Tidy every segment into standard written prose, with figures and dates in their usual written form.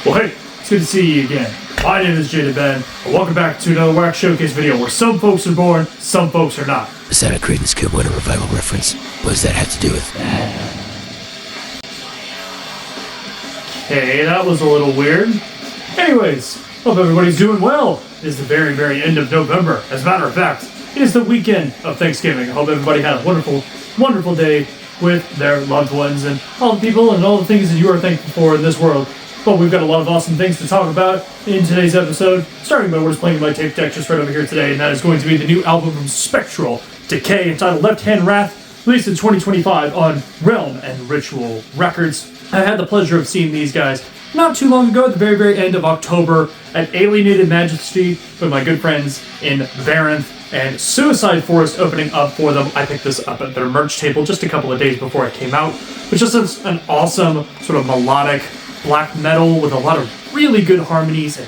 Well, hey, it's good to see you again. My name is Jada Ben, and welcome back to another Wax Showcase video where some folks are born, some folks are not. Is that a Creedence Clearwater Revival reference? What does that have to do with? Hey, that was a little weird. Anyways, hope everybody's doing well. It is the very, very end of November. As a matter of fact, it is the weekend of Thanksgiving. I hope everybody had a wonderful, wonderful day with their loved ones and all the people and all the things that you are thankful for in this world. But we've got a lot of awesome things to talk about in today's episode, starting by what is playing in my tape deck just right over here today, and that is going to be the new album from Spectral Decay entitled Left Hand Wrath, released in 2025 on Realm and Ritual Records. I had the pleasure of seeing these guys not too long ago at the very, very end of October at Alienated Majesty with my good friends in Varanth and Suicide Forest opening up for them. I picked this up at their merch table just a couple of days before it came out, which is an awesome sort of melodic black metal with a lot of really good harmonies and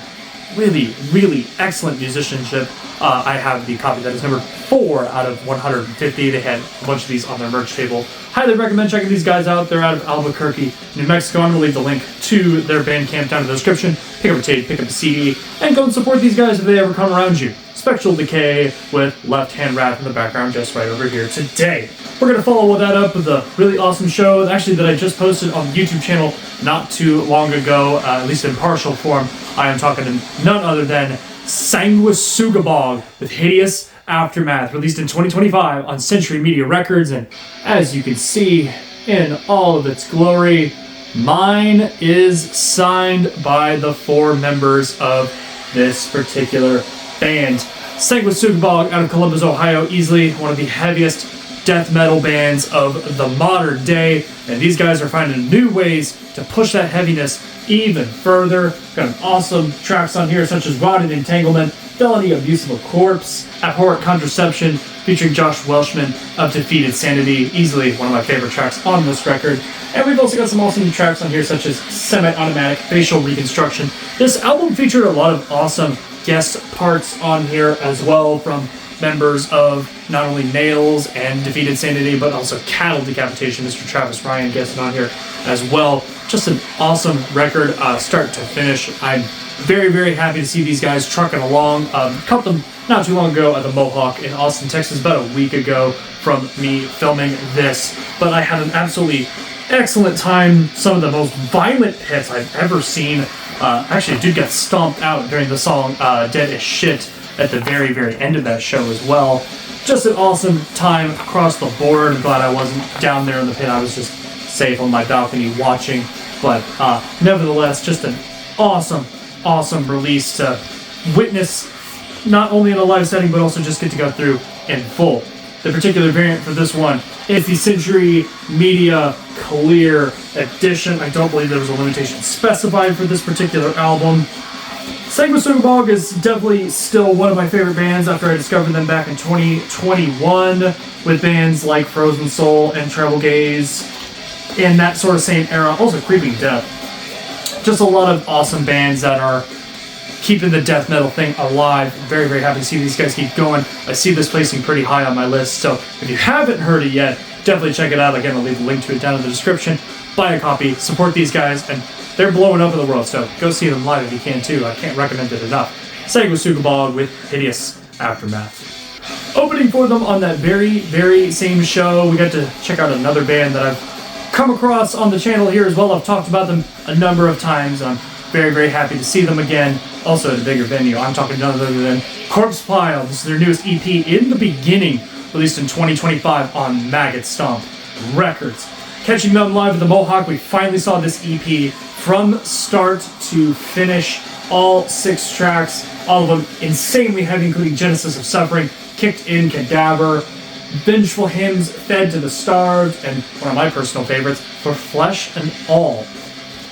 really, really excellent musicianship. I have the copy that is number 4 out of 150. They had a bunch of these on their merch table. Highly recommend checking these guys out. They're out of Albuquerque, New Mexico. I'm going to leave the link to their Bandcamp down in the description. Pick up a tape, pick up a CD, and go and support these guys if they ever come around you. Spectral Decay with Left Hand Wrath in the background just right over here today. We're going to follow that up with a really awesome show, actually, that I just posted on the YouTube channel not too long ago, at least in partial form. I am talking to none other than Sanguisugabog with Hideous Aftermath, released in 2025 on Century Media Records, and as you can see in all of its glory, mine is signed by the 4 members of this particular band. Sanguisugabog out of Columbus, Ohio, easily one of the heaviest death metal bands of the modern day, and these guys are finding new ways to push that heaviness even further. Got awesome tracks on here such as Rotted Entanglement, Felony Abuse of a Corpse, Abhorrent Contraception featuring Josh Welshman of Defeated Sanity, easily one of my favorite tracks on this record. And we've also got some awesome tracks on here such as Semi-Automatic, Facial Reconstruction. This album featured a lot of awesome guest parts on here as well from members of not only Nails and Defeated Sanity, but also Cattle Decapitation. Mr. Travis Ryan guesting on here as well. Just an awesome record, start to finish. I'm very, very happy to see these guys trucking along. Caught them not too long ago at the Mohawk in Austin, Texas, about a week ago from me filming this. But I had an absolutely excellent time. Some of the most violent hits I've ever seen. Actually, a dude got stomped out during the song Dead as Shit at the very, very end of that show as well. Just an awesome time across the board. I'm glad I wasn't down there in the pit. I was just safe on my balcony watching. But nevertheless, just an awesome, awesome release to witness, not only in a live setting, but also just get to go through in full. The particular variant for this one is the Century Media Clear Edition. I don't believe there was a limitation specified for this particular album. Sanguisugabog is definitely still one of my favorite bands after I discovered them back in 2021 with bands like Frozen Soul and Treble Gaze in that sort of same era. Also Creeping Death. Just a lot of awesome bands that are keeping the death metal thing alive. Very, very happy to see these guys keep going. I see this placing pretty high on my list, so if you haven't heard it yet, definitely check it out. Again, I'll leave a link to it down in the description. Buy a copy, support these guys, and they're blowing up in the world, so go see them live if you can too. I can't recommend it enough. Sanguisugabog with Hideous Aftermath. Opening for them on that very, very same show, we got to check out another band that I've come across on the channel here as well. I've talked about them a number of times. I'm very, very happy to see them again, also at a bigger venue. I'm talking none other than Corpse Pile. This is their newest EP, In the Beginning, released in 2025 on Maggot Stomp Records. Catching them live at the Mohawk, we finally saw this EP from start to finish. All 6 tracks, all of them insanely heavy, including Genesis of Suffering, Kicked In Cadaver, Vengeful Hymns, Fed to the Starved, and one of my personal favorites, For Flesh and All.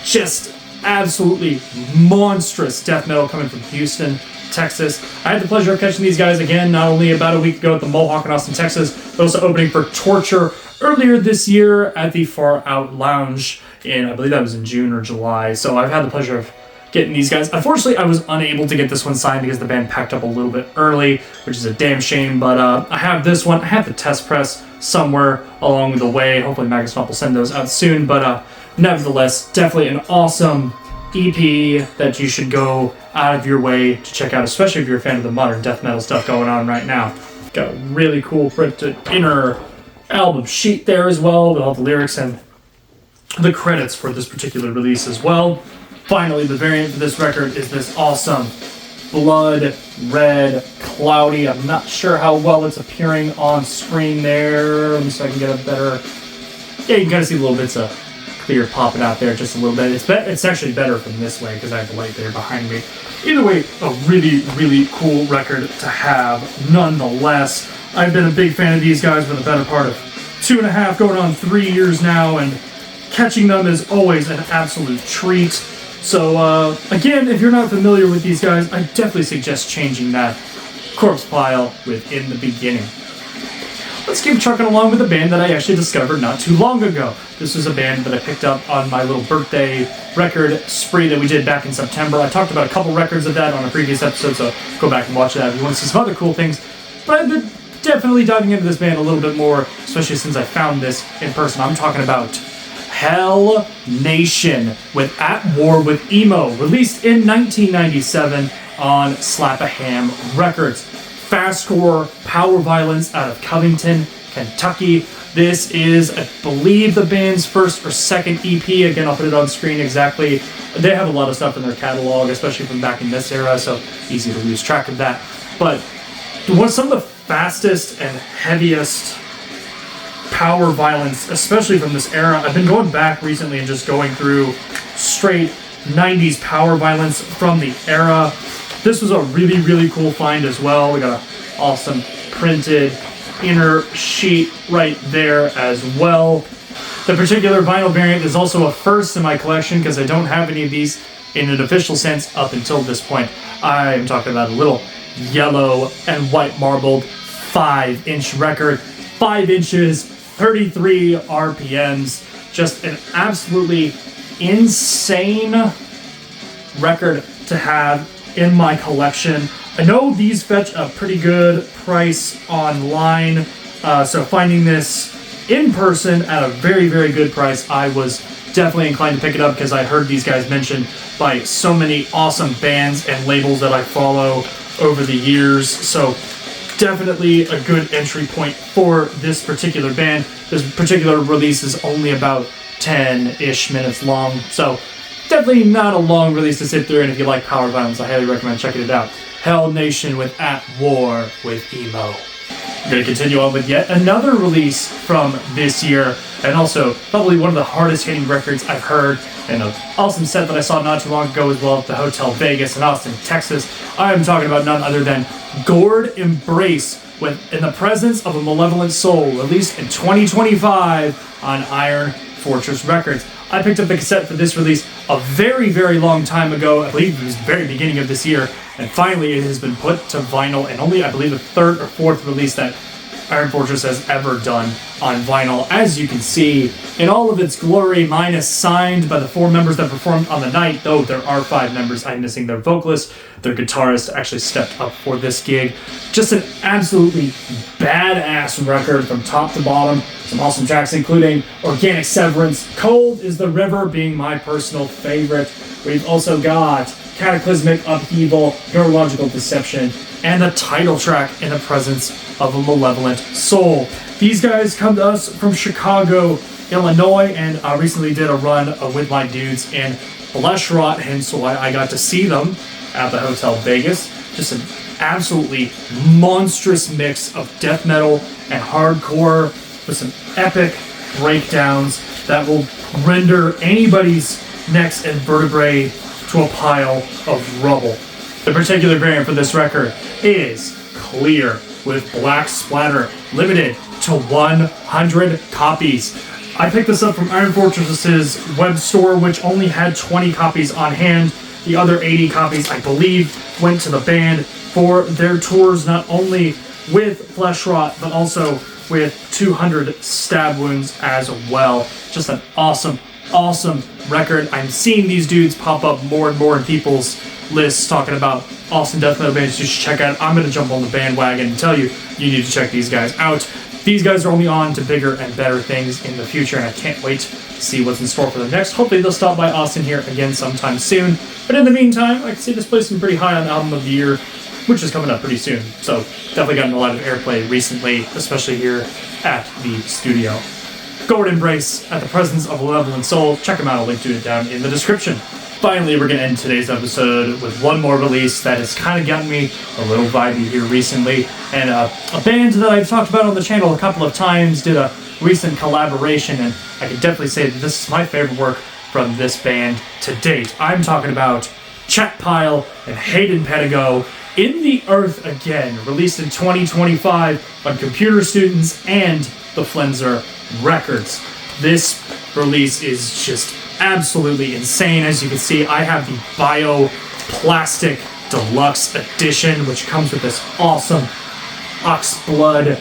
Just absolutely monstrous death metal coming from Houston, Texas. I had the pleasure of catching these guys again, not only about a week ago at the Mohawk in Austin, Texas, but also opening for Torture earlier this year at the Far Out Lounge in, I believe that was in June or July. So I've had the pleasure of getting these guys. Unfortunately, I was unable to get this one signed because the band packed up a little bit early, which is a damn shame, but I have this one. I have the test press somewhere along the way. Hopefully Maggot Stomp will send those out soon, but nevertheless, definitely an awesome EP that you should go out of your way to check out, especially if you're a fan of the modern death metal stuff going on right now. Got a really cool printed inner album sheet there as well with all the lyrics and the credits for this particular release as well. Finally, the variant for this record is this awesome blood red cloudy. I'm not sure how well it's appearing on screen there. Let me see if I can get a better... Yeah, you can kind of see little bits of clear popping out there just a little bit. It's actually better from this way because I have the light there behind me. Either way, a really, really cool record to have nonetheless. I've been a big fan of these guys for the better part of 2.5, going on 3 years now, and catching them is always an absolute treat. So, again, if you're not familiar with these guys, I definitely suggest changing that corpse pile within the beginning. Let's keep trucking along with a band that I actually discovered not too long ago. This was a band that I picked up on my little birthday record spree that we did back in September. I talked about a couple records of that on a previous episode, so go back and watch that if you want to see some other cool things. But I've been definitely diving into this band a little bit more, especially since I found this in person. I'm talking about Hell Nation with At War with Emo, released in 1997 on Slap a Ham Records. Fastcore power violence out of Covington, Kentucky. This is, I believe, the band's first or second EP. Again, I'll put it on screen exactly. They have a lot of stuff in their catalog, especially from back in this era, so easy to lose track of that. But what's some of the fastest and heaviest power violence, especially from this era. I've been going back recently and just going through straight 90s power violence from the era. This was a really, really cool find as well. We got an awesome printed inner sheet right there as well. The particular vinyl variant is also a first in my collection because I don't have any of these in an official sense up until this point. I'm talking about a little yellow and white marbled 5-inch record. 5 inches, 33 RPMs. Just an absolutely insane record to have in my collection. I know these fetch a pretty good price online, so finding this in person at a very, very good price, I was definitely inclined to pick it up because I heard these guys mentioned by so many awesome bands and labels that I follow over the years. So definitely a good entry point for this particular band. This particular release is only about 10-ish minutes long, so definitely not a long release to sit through, and if you like power violence, I highly recommend checking it out. Hell Nation with At War with Emo. I'm going to continue on with yet another release from this year, and also probably one of the hardest hitting records I've heard, and an awesome set that I saw not too long ago as well at the Hotel Vegas in Austin, Texas. I am talking about none other than Gourd Embrace with In the Presence of a Malevolent Soul, released in 2025 on Iron Fortress Records. I picked up the cassette for this release a very, very long time ago. I believe it was the very beginning of this year. And finally, it has been put to vinyl, and only, I believe, the third or fourth release that Iron Fortress has ever done on vinyl. As you can see, in all of its glory, mine is signed by the 4 members that performed on the night, though there are 5 members. I'm missing their vocalist. Their guitarist actually stepped up for this gig. Just an absolutely badass record from top to bottom. Some awesome tracks, including Organic Severance, Cold is the River being my personal favorite. We've also got Cataclysmic Upheaval, Neurological Deception, and the title track In the Presence of a Malevolent Soul. These guys come to us from Chicago, Illinois, and I recently did a run with my dudes in Fleshrot, hence why I got to see them at the Hotel Vegas. Just an absolutely monstrous mix of death metal and hardcore with some epic breakdowns that will render anybody's necks and vertebrae to a pile of rubble. The particular variant for this record is Clear with Black Splatter, limited to 100 copies. I picked this up from Iron Fortress's web store, which only had 20 copies on hand. The other 80 copies, I believe, went to the band for their tours, not only with Fleshrot, but also with 200 Stab Wounds as well. Just an awesome, awesome record. I'm seeing these dudes pop up more and more in people's lists talking about awesome death metal bands you should check out. I'm going to jump on the bandwagon and tell you, you need to check these guys out. These guys are only on to bigger and better things in the future, and I can't wait to see what's in store for them next. Hopefully they'll stop by Austin here again sometime soon. But in the meantime, I can see this placing pretty high on Album of the Year, which is coming up pretty soon. So definitely gotten a lot of airplay recently, especially here at the studio. Gourd Embrace at the Presence of a Malevolent Soul. Check them out, I'll link to it down in the description. Finally, we're going to end today's episode with one more release that has kind of gotten me a little vibey here recently. And a band that I've talked about on the channel a couple of times did a recent collaboration, and I can definitely say that this is my favorite work from this band to date. I'm talking about Chat Pile and Hayden Pedigo, In the Earth Again, released in 2025 on Computer Students and the Flenser Records. This release is just absolutely insane. As you can see, I have the Bioplastic Deluxe Edition, which comes with this awesome oxblood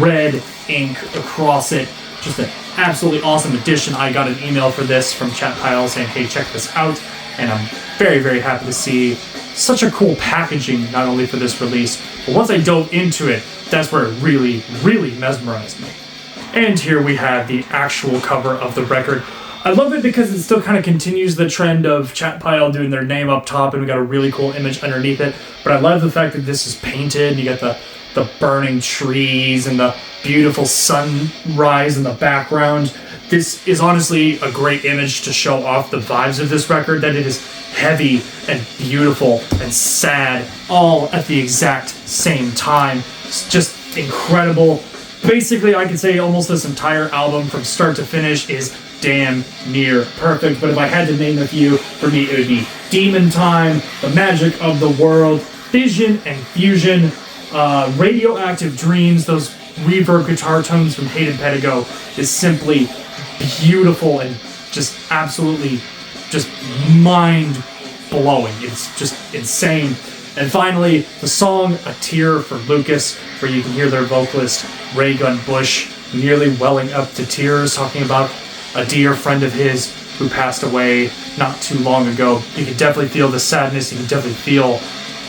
red ink across it. Just an absolutely awesome edition. I got an email for this from Chat Pile saying, hey, check this out. And I'm very, very happy to see such a cool packaging, not only for this release, but once I dove into it, that's where it really, really mesmerized me. And here we have the actual cover of the record. I love it because it still kind of continues the trend of Chat Pile doing their name up top, and we got a really cool image underneath it. But I love the fact that this is painted, and you got the burning trees and the beautiful sunrise in the background. This is honestly a great image to show off the vibes of this record, that it is heavy and beautiful and sad all at the exact same time. It's just incredible. Basically, I could say almost this entire album from start to finish is damn near perfect, but if I had to name a few, for me it would be Demon Time, The Magic of the World, Fission and Fusion, Radioactive Dreams. Those reverb guitar tones from Hayden Pedigo is simply beautiful and just absolutely just mind-blowing. It's just insane. And finally, the song A Tear for Lucas, where you can hear their vocalist Ray Gunn Bush nearly welling up to tears, talking about a dear friend of his who passed away not too long ago. You can definitely feel the sadness, you can definitely feel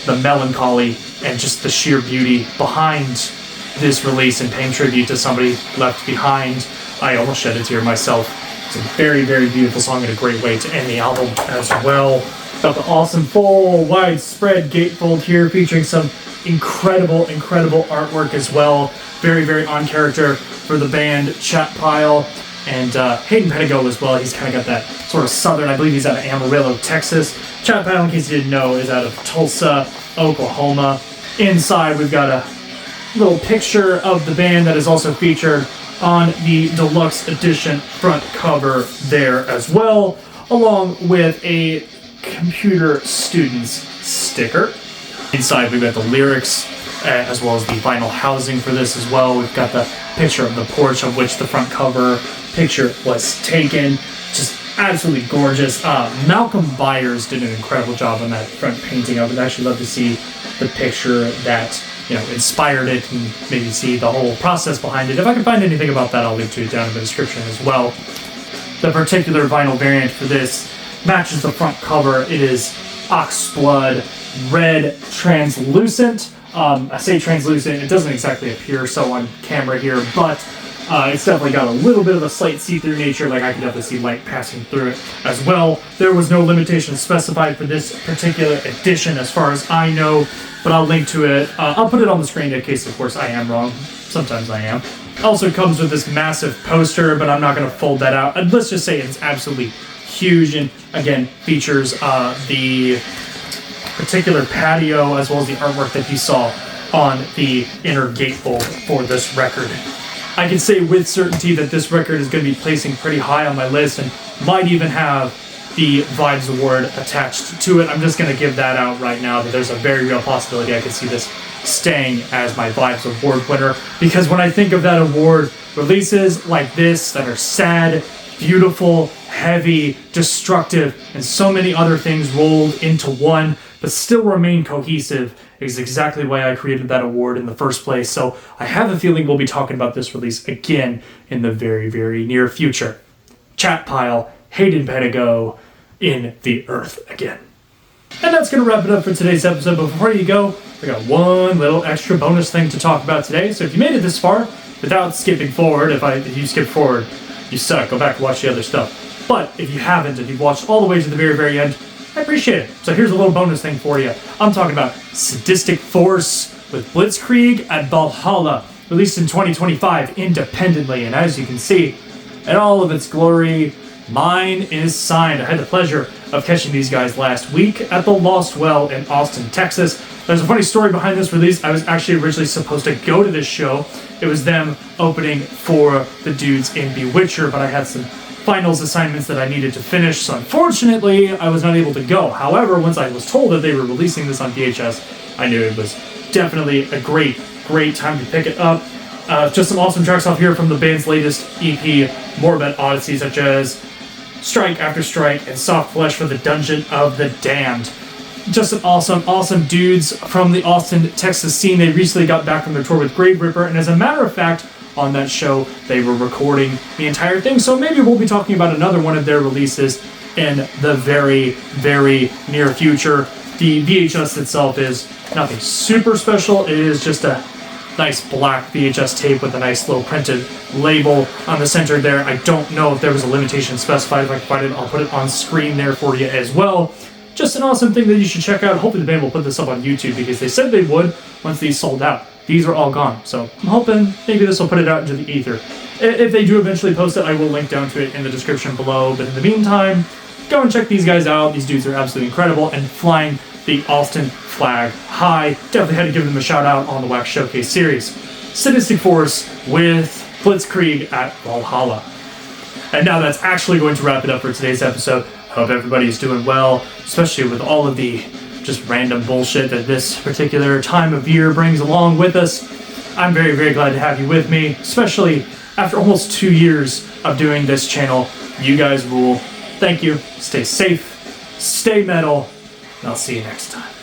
the melancholy and just the sheer beauty behind this release, and paying tribute to somebody left behind. I almost shed a tear myself. It's a very, very beautiful song and a great way to end the album as well. Got the awesome full widespread gatefold here, featuring some incredible artwork as well. Very, very on character for the band Chat Pile. And Hayden Pedigo as well. He's kind of got that sort of southern, I believe he's out of Amarillo, Texas. Chat Pile, in case you didn't know, is out of Tulsa, Oklahoma. Inside, we've got a little picture of the band that is also featured on the deluxe edition front cover there as well, along with a Computer Students sticker. Inside, we've got the lyrics, as well as the vinyl housing for this as well. We've got the picture of the porch of which the front cover picture was taken. Just absolutely gorgeous. Malcolm Byers did an incredible job on that front painting. I would actually love to see the picture that inspired it, and maybe see the whole process behind it. If I can find anything about that, I'll link to it down in the description as well. The particular vinyl variant for this matches the front cover. It is oxblood red translucent. I say translucent, it doesn't exactly appear so on camera here, but it's definitely got a little bit of a slight see-through nature. Like, I can definitely see light passing through it as well. There was no limitation specified for this particular edition as far as I know, but I'll link to it. I'll put it on the screen in case, of course, I am wrong. Sometimes I am. Also comes with this massive poster, but I'm not going to fold that out. Let's just say it's absolutely huge, and again, features the particular patio as well as the artwork that you saw on the inner gatefold for this record. I can say with certainty that this record is going to be placing pretty high on my list, and might even have the Vibes Award attached to it. I'm just going to give that out right now, that there's a very real possibility I could see this staying as my Vibes Award winner, because when I think of that award, releases like this that are sad, beautiful, heavy, destructive, and so many other things rolled into one, but still remain cohesive, is exactly why I created that award in the first place. So I have a feeling we'll be talking about this release again in the very, very near future. Chat Pile, Hayden Pedigo, In the Earth Again. And that's going to wrap it up for today's episode. But before you go, we got one little extra bonus thing to talk about today. So if you made it this far without skipping forward, if you skip forward, you suck. Go back and watch the other stuff. But if you haven't, if you've watched all the way to the very, very end, I appreciate it. So here's a little bonus thing for you. I'm talking about Sadistic Force with Blitzkrieg at Valhalla, released in 2025 independently. And as you can see, in all of its glory, mine is signed. I had the pleasure of catching these guys last week at the Lost Well in Austin, Texas. There's a funny story behind this release. I was actually originally supposed to go to this show. It was them opening for the dudes in Bewitcher, but I had some finals assignments that I needed to finish, so unfortunately I was not able to go. However, once I was told that they were releasing this on VHS, I knew it was definitely a great time to pick it up. Just some awesome tracks off here from the band's latest EP, Morbid Odyssey, such as Strike After Strike and Soft Flesh for the Dungeon of the Damned. Just some awesome dudes from the Austin, Texas scene. They recently got back from their tour with Grave Ripper, and as a matter of fact, on that show, they were recording the entire thing, so maybe we'll be talking about another one of their releases in the very, very near future. The VHS itself is nothing super special. It is just a nice black VHS tape with a nice little printed label on the center there. I don't know if there was a limitation specified. If I can find it, I'll put it on screen there for you as well. Just an awesome thing that you should check out. Hopefully the band will put this up on YouTube because they said they would once these sold out. These are all gone, so I'm hoping maybe this will put it out into the ether. If they do eventually post it, I will link down to it in the description below, but in the meantime, go and check these guys out. These dudes are absolutely incredible and flying the Austin flag high. Definitely had to give them a shout out on the Wax Showcase series. Sadistic Force with Blitzkrieg at Valhalla. And now that's actually going to wrap it up for today's episode. Hope everybody's doing well, especially with all of the just random bullshit that this particular time of year brings along with us. I'm very, very glad to have you with me, especially after almost 2 years of doing this channel. You guys rule. Thank you. Stay safe, stay metal, and I'll see you next time.